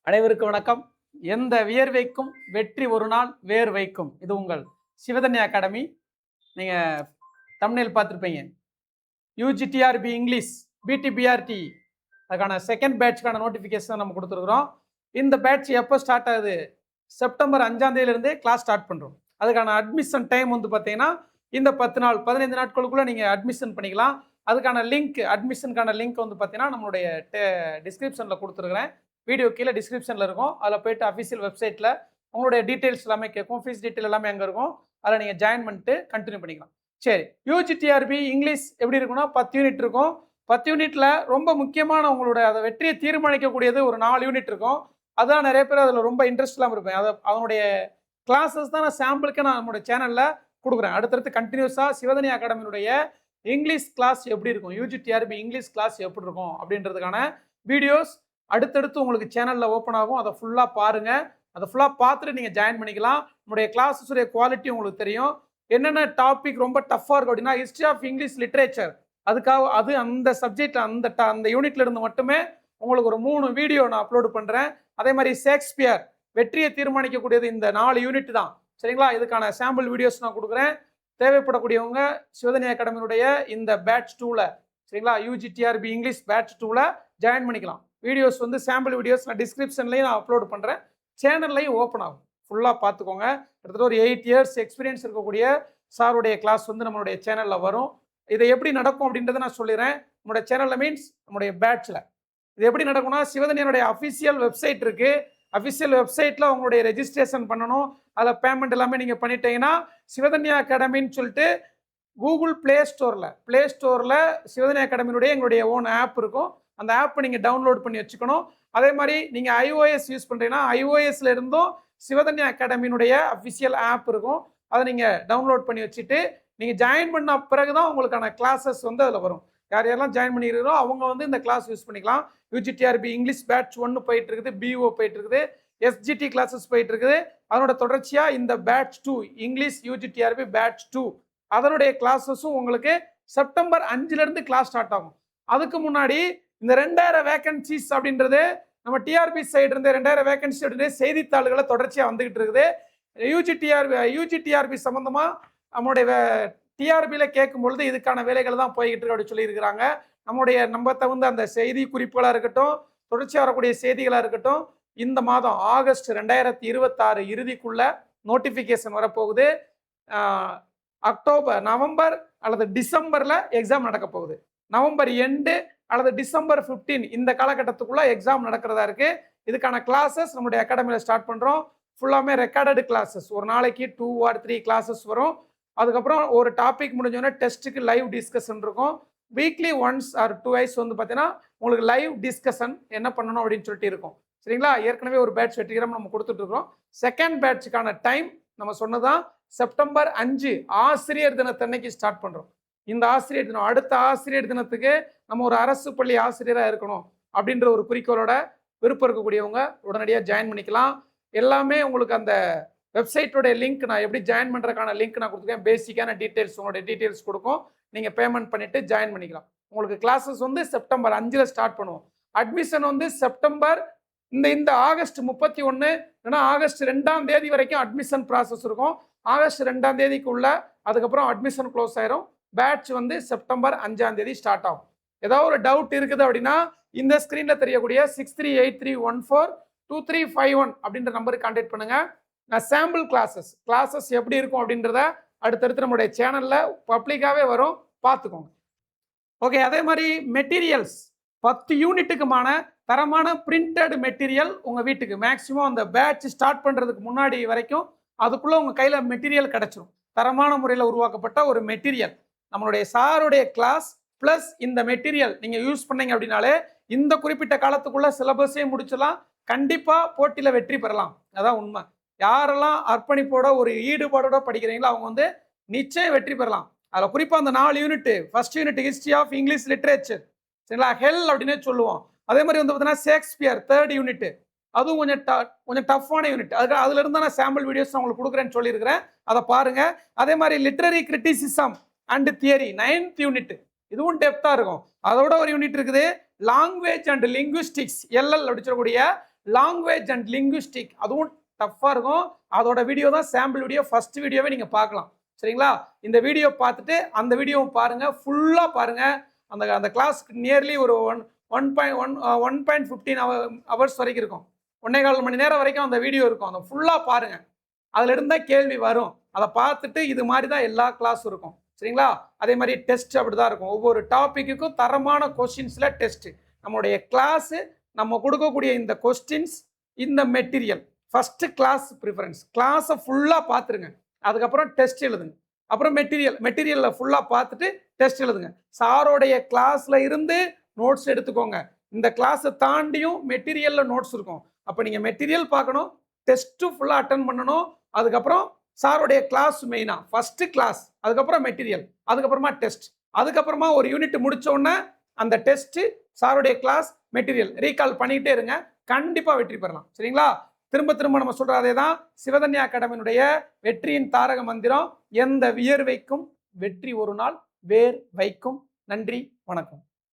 அனைவருக்கும் வணக்கம். எந்த வியர்வைக்கும் வெற்றி ஒரு நாள் வேர் வைக்கும். இது உங்கள் சிவதன்யா அகாடமி. நீங்கள் தம்ப்நெயில் பார்த்துருப்பீங்க. யூஜிடிஆர்பி இங்கிலீஷ் பிடிபிஆர்டி அதுக்கான செகண்ட் பேட்ச்க்கான நோட்டிஃபிகேஷன் நம்ம கொடுத்துருக்குறோம். இந்த பேட்ச் எப்போ ஸ்டார்ட் ஆகுது? செப்டம்பர் 5ஆம் தேதியிலேருந்தே கிளாஸ் ஸ்டார்ட் பண்ணுறோம். அதுக்கான அட்மிஷன் டைம் வந்து பார்த்தீங்கன்னா இந்த 10 நாள் 15 நாட்களுக்குள்ளே நீங்கள் அட்மிஷன் பண்ணிக்கலாம். அதுக்கான லிங்க், அட்மிஷனுக்கான லிங்க் வந்து பார்த்தீங்கன்னா நம்மளுடைய டிஸ்கிரிப்ஷனில் கொடுத்துருக்குறேன். வீடியோ கீழே டிஸ்கிரிப்ஷனில் இருக்கும். அதில் போய்ட்டு அஃபிஷியல் வெப்சைட்டில் உங்களுடைய டீட்டெயில்ஸ் எல்லாமே கேட்கும். ஃபீஸ் டீட்டெயில் எல்லாமே அங்கே இருக்கும். அதில் நீங்கள் ஜாயின் பண்ணிட்டு கண்டினியூ பண்ணிக்கலாம். சரி, யூஜிடிஆர்பி இங்கிலீஷ் எப்படி இருக்குன்னா 10 யூனிட் இருக்கும். 10 யூனிட்டில் ரொம்ப முக்கியமான உங்களோட அதை வெற்றியை தீர்மானிக்கக்கூடியது ஒரு 4 யூனிட் இருக்கும். அதான் நிறைய பேர் அதில் ரொம்ப இன்ட்ரெஸ்ட் இல்லாமல் இருப்பேன். அதனுடைய கிளாஸஸ் தான் நான் சாம்பிளுக்கு நான் நம்மளுடைய சேனலில் கொடுக்குறேன். அடுத்தடுத்து கண்டினியூஸாக சிவதன்யா அகாடமியினுடைய இங்கிலீஷ் கிளாஸ் எப்படி இருக்கும், யூஜிடிஆர்பி இங்கிலீஷ் கிளாஸ் எப்படி இருக்கும் அப்படின்றதுக்கான வீடியோஸ் அடுத்தடுத்து உங்களுக்கு சேனலில் ஓப்பன் ஆகும். அதை ஃபுல்லாக பாருங்கள். அதை ஃபுல்லாக பார்த்துட்டு நீங்கள் ஜாயின் பண்ணிக்கலாம். நம்முடைய கிளாஸஸுடைய குவாலிட்டி உங்களுக்கு தெரியும். என்னென்ன டாபிக் ரொம்ப டஃப்பாக இருக்கும் அப்படின்னா ஹிஸ்ட்ரி ஆஃப் இங்கிலீஷ் லிட்ரேச்சர். அதுக்காக அந்த சப்ஜெக்ட் அந்த யூனிட்ல இருந்து மட்டுமே உங்களுக்கு ஒரு 3 வீடியோ நான் அப்லோடு பண்ணுறேன். அதே மாதிரி ஷேக்ஸ்பியர் வெற்றியை தீர்மானிக்கக்கூடியது இந்த 4 யூனிட் தான். சரிங்களா? இதுக்கான சாம்பிள் வீடியோஸ் நான் கொடுக்குறேன். தேவைப்படக்கூடியவங்க சிவதன்யா அகாடமியினுடைய இந்த பேட்ச் 2ல, சரிங்களா, யூஜிடிஆர்பி இங்கிலீஷ் பேட்ச் 2ல ஜாயின் பண்ணிக்கலாம். வீடியோஸ் வந்து சாம்பிள் வீடியோஸ் நான் டிஸ்கிரிப்ஷன்லையும் நான் அப்லோட் பண்ணுறேன். சேனல்லையும் ஓப்பன் ஆகும். ஃபுல்லாக பார்த்துக்கோங்க. கிட்டத்தட்ட ஒரு 8 இயர்ஸ் எக்ஸ்பீரியன்ஸ் இருக்கக்கூடிய சாருடைய கிளாஸ் வந்து நம்மளுடைய சேனலில் வரும். இதை எப்படி நடக்கும் அப்படின்றத நான் சொல்லிடுறேன். நம்மளுடைய சேனலில் மீன்ஸ் நம்முடைய பேட்சில் இது எப்படி நடக்கும்னா, சிவதன்யனுடைய அஃபிஷியல் வெப்சைட் இருக்குது. அஃபிஷியல் வெப்சைட்டில் உங்களுடைய ரெஜிஸ்ட்ரேஷன் பண்ணணும். அதில் பேமெண்ட் எல்லாமே நீங்கள் பண்ணிட்டீங்கன்னா சிவதன்யா அகாடமின்னு சொல்லிட்டு கூகுள் ப்ளே ஸ்டோரில் சிவதன்யா அகாடமியினுடைய எங்களுடைய ஓன் ஆப் இருக்கும். அந்த ஆப்பை நீங்கள் டவுன்லோட் பண்ணி வச்சுக்கணும். அதே மாதிரி நீங்கள் iOS யூஸ் பண்ணுறீங்கன்னா iOSல இருந்தும் சிவதன்யா அகாடமியினுடைய அஃபிஷியல் ஆப் இருக்கும். அதை நீங்கள் டவுன்லோட் பண்ணி வச்சுட்டு நீங்கள் ஜாயின் பண்ண பிறகு தான் உங்களுக்கான கிளாஸஸ் வந்து அதில் வரும். யார் யாரெல்லாம் ஜாயின் பண்ணிக்கிறீங்களோ அவங்க வந்து இந்த கிளாஸ் யூஸ் பண்ணிக்கலாம். யூஜிடிஆர்பி இங்கிலீஷ் பேட்ச் 1 போயிட்டு இருக்குது, BO போயிட்டு இருக்குது, SGT கிளாஸஸ் போயிட்டு இருக்குது. அதனோட தொடர்ச்சியாக இந்த பேட்ச் 2 இங்கிலீஷ் யூஜிடிஆர்பி பேட்ச் 2 அதனுடைய கிளாஸஸும் உங்களுக்கு செப்டம்பர் 5லேருந்து கிளாஸ் ஸ்டார்ட் ஆகும். அதுக்கு முன்னாடி இந்த 2000 வேகன்சிஸ் அப்படின்றது நம்ம டிஆர்பி சைடு இருந்து 2000 வேகன்சி அப்படின்றது செய்தித்தாள்களை தொடர்ச்சியாக வந்துகிட்டு இருக்குது. யூஜிடிஆர்பி சம்பந்தமாக நம்மளுடைய டிஆர்பியில் கேட்கும் பொழுது இதுக்கான வேலைகள் தான் போய்கிட்டு இருக்கு அப்படி சொல்லியிருக்கிறாங்க. நம்ம தகுந்த அந்த செய்தி குறிப்புகளாக இருக்கட்டும், தொடர்ச்சியாக வரக்கூடிய செய்திகளாக இருக்கட்டும், இந்த மாதம் ஆகஸ்ட் 2026 இறுதிக்குள்ள நோட்டிஃபிகேஷன் வரப்போகுது. அக்டோபர், நவம்பர் அல்லது டிசம்பரில் எக்ஸாம் நடக்க போகுது. நவம்பர் எண்டு அல்லது டிசம்பர் 15 இந்த காலகட்டத்துக்குள்ள எக்ஸாம் நடக்கிறதா இருக்கு. இதுக்கான கிளாஸஸ் நம்முடைய அகாடமியில் ஸ்டார்ட் பண்ணுறோம். ஃபுல்லாமே ரெக்கார்டட் கிளாஸஸ். ஒரு நாளைக்கு 2 or 3 கிளாஸஸ் வரும். அதுக்கப்புறம் ஒரு டாபிக் முடிஞ்சோடனே டெஸ்ட்டுக்கு லைவ் டிஸ்கஷன் இருக்கும். வீக்லி ஒன்ஸ் ஆர் 2 வந்து பார்த்தீங்கன்னா உங்களுக்கு லைவ் டிஸ்கஷன் என்ன பண்ணணும் அப்படின்னு சொல்லிட்டு இருக்கும். சரிங்களா? ஏற்கனவே ஒரு பேட்ச் வெற்றிகரமாக நம்ம கொடுத்துட்ருக்கோம். செகண்ட் பேட்சுக்கான டைம் நம்ம சொன்னதான் செப்டம்பர் 5 ஆசிரியர் தினத்தன்னைக்கு ஸ்டார்ட் பண்ணுறோம். இந்த ஆசிரியர் தினம், அடுத்த ஆசிரியர் தினத்துக்கு நம்ம ஒரு அரசு பள்ளி ஆசிரியராக இருக்கணும் அப்படின்ற ஒரு குறிக்கோளோட விருப்பம் இருக்கக்கூடியவங்க உடனடியாக ஜாயின் பண்ணிக்கலாம். எல்லாமே உங்களுக்கு அந்த வெப்சைட்டோடைய லிங்க் நான் எப்படி ஜாயின் பண்ணுறதுக்கான லிங்க் நான் கொடுத்துருக்கேன். பேசிக்கான டீட்டெயில்ஸ், உங்களுடைய டீட்டெயில்ஸ் கொடுக்கும். நீங்கள் பேமெண்ட் பண்ணிவிட்டு ஜாயின் பண்ணிக்கலாம். உங்களுக்கு கிளாஸஸ் வந்து செப்டம்பர் 5ல் ஸ்டார்ட் பண்ணுவோம். அட்மிஷன் வந்து செப்டம்பர் இந்த ஆகஸ்ட் 31 இல்லைன்னா ஆகஸ்ட் 2ஆம் தேதி வரைக்கும் அட்மிஷன் ப்ராசஸ் இருக்கும். ஆகஸ்ட் 2ஆம் தேதிக்குள்ள அதுக்கப்புறம் அட்மிஷன் க்ளோஸ் ஆயிரும். பேட்ச் வந்து செப்டம்பர் 5ஆம் தேதி ஸ்டார்ட் ஆகும். ஏதாவது ஒரு டவுட் இருக்குது அப்படின்னா இந்த ஸ்க்ரீனில் தெரியக்கூடிய 6383142351 அப்படின்ற நம்பருக்கு கான்டாக்ட் பண்ணுங்கள். நான் சாம்பிள் கிளாஸஸ் எப்படி இருக்கும் அப்படின்றத அடுத்தடுத்து நம்மளுடைய சேனலில் பப்ளிக்காகவே வரும், பார்த்துக்கோங்க. ஓகே, அதே மாதிரி மெட்டீரியல்ஸ் 10 யூனிட்டுக்குமான தரமான பிரிண்டட் மெட்டீரியல் உங்கள் வீட்டுக்கு மேக்ஸிமம் அந்த பேட்ச் ஸ்டார்ட் பண்ணுறதுக்கு முன்னாடி வரைக்கும் அதுக்குள்ளே உங்கள் கையில் மெட்டீரியல் கிடச்சிரும். தரமான முறையில் உருவாக்கப்பட்ட ஒரு மெட்டீரியல் நம்மளுடைய சாருடைய கிளாஸ் ப்ளஸ் இந்த மெட்டீரியல் நீங்கள் யூஸ் பண்ணீங்க அப்படின்னாலே இந்த குறிப்பிட்ட காலத்துக்குள்ளே சிலபஸே முடிச்சலாம். கண்டிப்பாக போட்டியில் வெற்றி பெறலாம். அதான் உண்மை. யாரெல்லாம் அர்ப்பணிப்போட ஒரு ஈடுபாடோட படிக்கிறீங்களோ அவங்க வந்து நிச்சயம் வெற்றி பெறலாம். அதில் குறிப்பாக அந்த 4 unit, first unit history of English literature, சரிங்களா, ஹெல் அப்படின்னே சொல்லுவோம். அதே மாதிரி வந்து பார்த்தீங்கன்னா ஷேக்ஸ்பியர் 3rd யூனிட், அதுவும் கொஞ்சம் டஃப்பான யூனிட். அதுல இருந்து நான் சாம்பிள் வீடியோஸ் நான் உங்களுக்கு கொடுக்குறேன்னு சொல்லியிருக்கிறேன். அதை பாருங்கள். அதே மாதிரி literary criticism and theory 9th unit, இதுவும் டெப்த்தாக இருக்கும். அதோட ஒரு யூனிட் இருக்குது லாங்குவேஜ் அண்ட் லிங்குவிஸ்டிக்ஸ் LL அப்படி சொல்லக்கூடிய லாங்குவேஜ் அண்ட் லிங்குவிஸ்டிக் அதுவும் டஃப்பாக இருக்கும். அதோட வீடியோ தான் சாம்பிள் வீடியோ, ஃபர்ஸ்ட் வீடியோவே நீங்கள் பார்க்கலாம். சரிங்களா? இந்த வீடியோ பார்த்துட்டு அந்த வீடியோவும் பாருங்கள், ஃபுல்லாக பாருங்கள். அந்த அந்த கிளாஸ்க்கு நியர்லி ஒரு 1.15 ஹவர்ஸ் வரைக்கும் இருக்கும். 1.25 மணி நேரம் வரைக்கும் அந்த வீடியோ இருக்கும். அதை ஃபுல்லாக பாருங்கள். அதில் இருந்தால் கேள்வி வரும். அதை பார்த்துட்டு இது மாதிரி தான் எல்லா கிளாஸும் இருக்கும். சரிங்களா? அதே மாதிரி டெஸ்ட் அப்படி தான் இருக்கும். ஒவ்வொரு டாப்பிக்குக்கும் தரமான கொஸ்டின்ஸில் டெஸ்ட்டு. நம்மளுடைய கிளாஸு, நம்ம கொடுக்கக்கூடிய இந்த கொஸ்டின்ஸ், இந்த மெட்டீரியல், ஃபஸ்ட்டு கிளாஸ் ப்ரிஃபரன்ஸ். கிளாஸை ஃபுல்லாக பார்த்துருங்க. அதுக்கப்புறம் டெஸ்ட் எழுதுங்க. அப்புறம் மெட்டீரியலில் ஃபுல்லாக பார்த்துட்டு டெஸ்ட் எழுதுங்க. சாரோடைய கிளாஸில் இருந்து நோட்ஸ் எடுத்துக்கோங்க. இந்த கிளாஸை தாண்டியும் மெட்டீரியலில் நோட்ஸ் இருக்கும். அப்போ நீங்கள் மெட்டீரியல் பார்க்கணும், டெஸ்ட்டு ஃபுல்லாக அட்டன் பண்ணணும். அதுக்கப்புறம் சாரோடைய கிளாஸ் மெயினாக ஃபஸ்ட்டு கிளாஸ், அதுக்கப்புறம் மெட்டீரியல், அதுக்கப்புறமா டெஸ்ட், அதுக்கப்புறமா ஒரு யூனிட் முடிச்ச உடனே அந்த டெஸ்ட்டு, சாருடைய கிளாஸ், மெட்டீரியல் ரீகால் பண்ணிக்கிட்டே இருங்க. கண்டிப்பாக வெற்றி பெறலாம். சரிங்களா? திரும்ப திரும்ப நம்ம சொல்கிற அதே தான் சிவதன்யா அகாடமியினுடைய வெற்றியின் தாரக மந்திரம். எந்த வியர்வைக்கும் வெற்றி ஒரு நாள் வேர் வைக்கும். நன்றி, வணக்கம்.